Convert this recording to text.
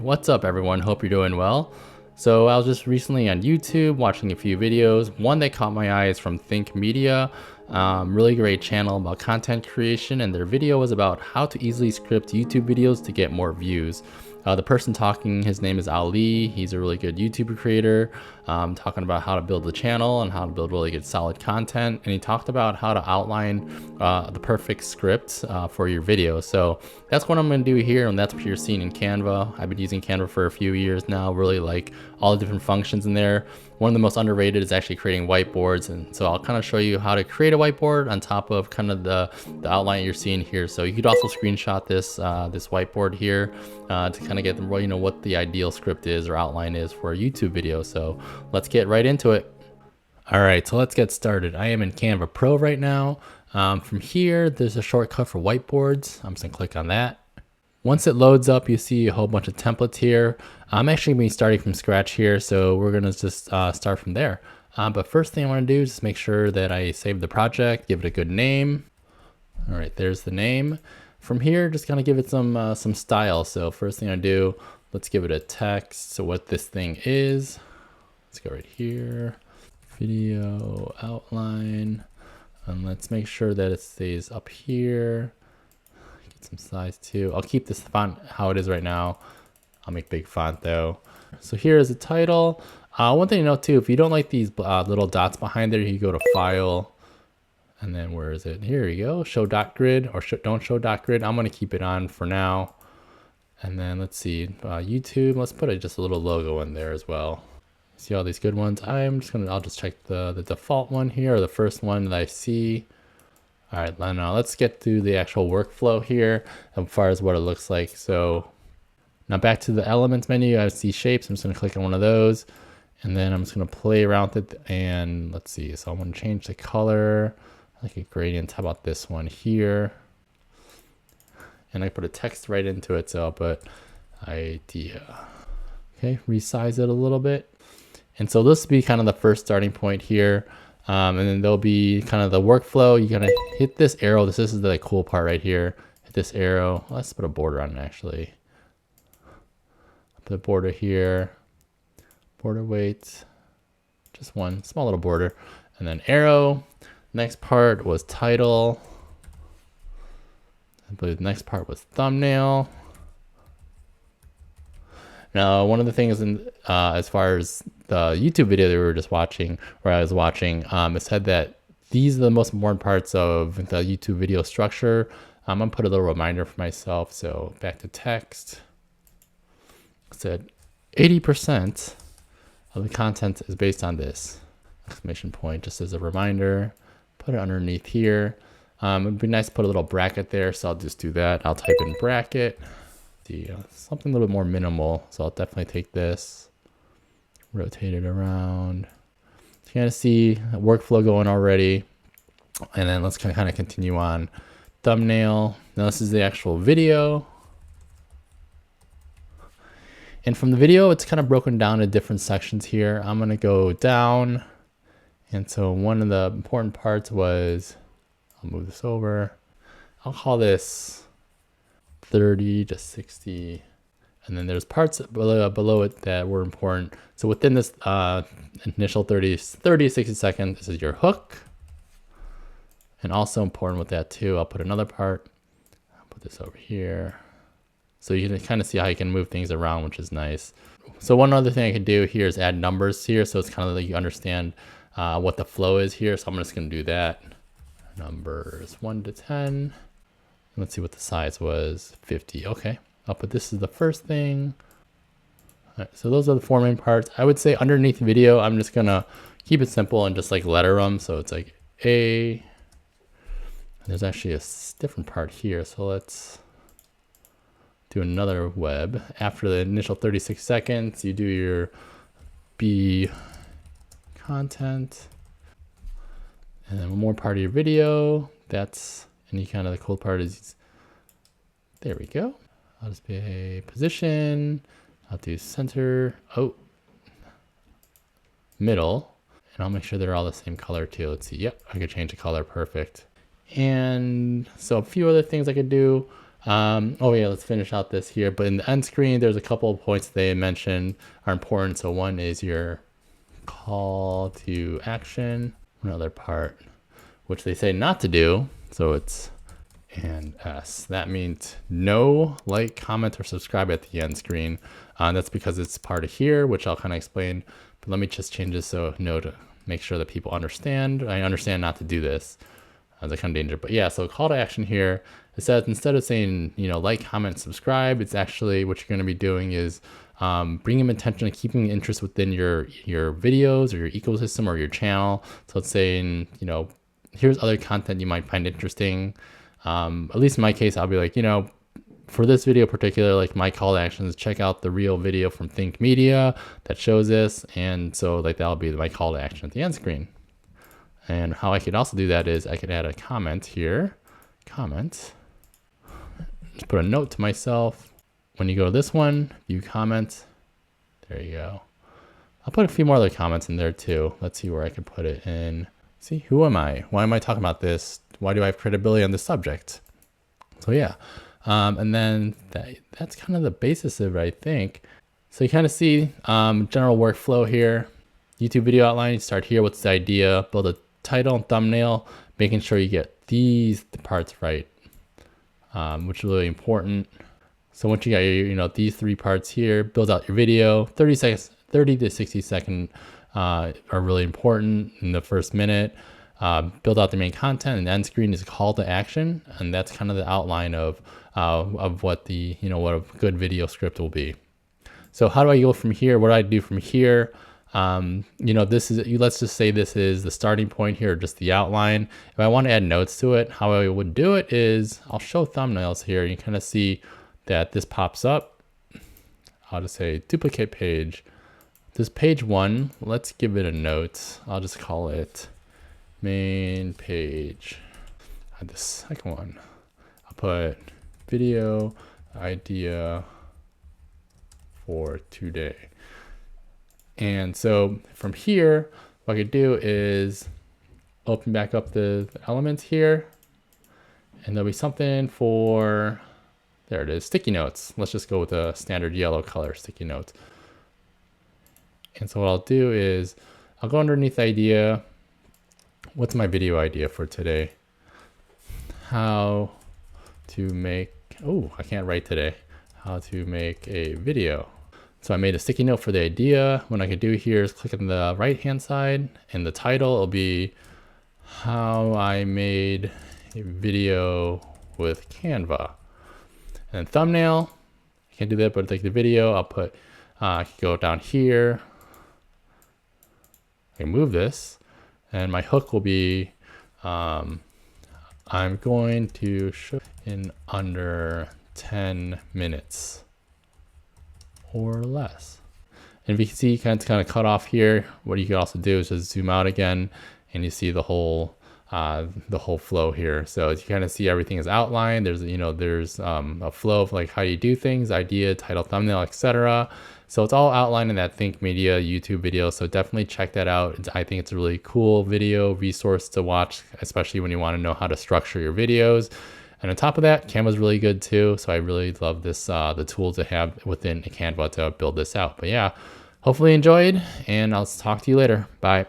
What's up, everyone? Hope you're doing well. So I was just recently on YouTube watching a few videos. One that caught my eye is from Think Media, really great channel about content creation, and their video was about how to easily script YouTube videos to get more views. The person talking, his name is Ali. He's a really good YouTube creator, talking about how to build the channel and how to build really good solid content. And he talked about how to outline the perfect script for your video. So that's what I'm going to do here, and that's what you're seeing in Canva. I've been using Canva for a few years now, really like all the different functions in there. One of the most underrated is actually creating whiteboards, and so I'll kind of show you how to create a whiteboard on top of kind of the outline you're seeing here. So you could also screenshot this this whiteboard here to kind of get them, you know, what the ideal script is or outline is for a YouTube video. So let's get right into it. All right, so let's get started. I am in Canva Pro right now. From here, there's a shortcut for whiteboards. I'm just gonna click on that. Once it loads up, you see a whole bunch of templates here. I'm actually going to be starting from scratch here, so we're going to just start from there. But first thing I want to do is just make sure that I save the project, give it a good name. All right, there's the name. From here, just kind of give it some style. So first thing I do, let's give it a text. So what this thing is, let's go right here, video outline, and let's make sure that it stays up here. Some size too. I'll keep this font how it is right now. I'll make big font though. So here is the title. One thing to note too, if you don't like these little dots behind there, you go to File, and then where is it? Here you go, Show Dot Grid, or don't show dot grid. I'm gonna keep it on for now. And then let's see, YouTube. Let's put just a little logo in there as well. See all these good ones. I'll just check the default one here, or the first one that I see. All right, now let's get through the actual workflow here as far as what it looks like. So now back to the elements menu, I see shapes. I'm just gonna click on one of those, and then I'm just gonna play around with it. And let's see, so I'm gonna change the color, like a gradient. How about this one here? And I put a text right into it, so I'll put idea. Okay, resize it a little bit. And so this will be kind of the first starting point here. And then there'll be kind of the workflow. You're gonna hit this arrow. This is the cool part right here. Hit this arrow. Let's put a border on it actually. Put a border here. Border weight. Just one small little border. And then arrow. Next part was title. I believe the next part was thumbnail. Now, one of the things as far as the YouTube video that we were just watching, or I was watching, it said that these are the most important parts of the YouTube video structure. I'm gonna put a little reminder for myself. So back to text. It said 80% of the content is based on this exclamation point, just as a reminder. Put it underneath here. It'd be nice to put a little bracket there, so I'll just do that. I'll type in bracket. Something a little bit more minimal, so I'll definitely take this, rotate it around. So you kind of see a workflow going already, and then let's kind of continue on. Thumbnail. Now this is the actual video, and from the video it's kind of broken down into different sections here. I'm going to go down, and so one of the important parts was, I'll move this over, I'll call this 30 to 60, and then there's parts below it that were important. So within this initial 30 to 60 seconds, this is your hook, and also important with that too, I'll put another part. I'll put this over here, so you can kind of see how you can move things around, which is nice. So one other thing I can do here is add numbers here, so it's kind of like you understand what the flow is here. So I'm just going to do that. Numbers 1 to 10. Let's see what the size was, 50. Okay, I'll put this as the first thing. All right, so those are the four main parts. I would say underneath video, I'm just gonna keep it simple and just like letter them. So it's like A. There's actually a different part here. So let's do another web. After the initial 36 seconds, you do your B content. And then one more part of your video. That's any kind of the cool part is, there we go. I'll just be a position. I'll do center, middle, and I'll make sure they're all the same color too. Let's see. Yep, I could change the color. Perfect. And so a few other things I could do. Oh yeah, let's finish out this here. But in the end screen, there's a couple of points they mentioned are important. So one is your call to action. Another part, which they say not to do. So it's and S. That means no like, comment, or subscribe at the end screen. That's because it's part of here, which I'll kind of explain. But let me just change this so no to make sure that people understand. I understand not to do this. As a kind of danger. But yeah, so call to action here, it says instead of saying, like, comment, subscribe, it's actually what you're going to be doing is bringing attention and keeping interest within your videos or your ecosystem or your channel. So it's saying, here's other content you might find interesting. At least in my case, I'll be like, for this video in particular, like my call to action is check out the real video from Think Media that shows this. And so like that'll be my call to action at the end screen. And how I could also do that is I could add a comment here, just put a note to myself. When you go to this one, view comment, there you go. I'll put a few more other comments in there too. Let's see where I can put it in. See, who am I? Why am I talking about this? Why do I have credibility on this subject? So yeah, and then that's kind of the basis of it, I think. So you kind of see general workflow here. YouTube video outline, you start here, what's the idea, build a title and thumbnail, making sure you get these parts right, which is really important. So once you got your, these 3 parts here, build out your video. 30 to 60 second are really important in the first minute. Build out the main content, and the end screen is a call to action, and that's kind of the outline of what the what a good video script will be. So how do I go from here? What do I do from here? This is, let's just say this is the starting point here, just the outline. If I want to add notes to it, how I would do it is I'll show thumbnails here. You kind of see that this pops up. I'll just say duplicate page. This page 1, let's give it a note. I'll just call it main page. The second one, I'll put video idea for today. And so from here, what I could do is open back up the elements here, and there'll be something for, there it is, sticky notes. Let's just go with a standard yellow color sticky notes. And so what I'll do is I'll go underneath idea. What's my video idea for today? How to make, oh, I can't write today. How to make a video. So I made a sticky note for the idea. What I could do here is click on the right hand side, and the title will be how I made a video with Canva. And thumbnail, I can't do that, but like the video, I'll put, I can go down here. I can move this, and my hook will be, I'm going to show in under 10 minutes. Or less. And if you can see, it's kind of cut off here. What you can also do is just zoom out again, and you see the whole flow here. So you kind of see everything is outlined. There's a flow of like how you do things, idea, title, thumbnail, etc. So it's all outlined in that Think Media YouTube video. So definitely check that out. I think it's a really cool video resource to watch, especially when you want to know how to structure your videos. And on top of that, Canva's really good too. So I really love this, the tools to have within Canva to build this out. But yeah, hopefully you enjoyed, and I'll talk to you later. Bye.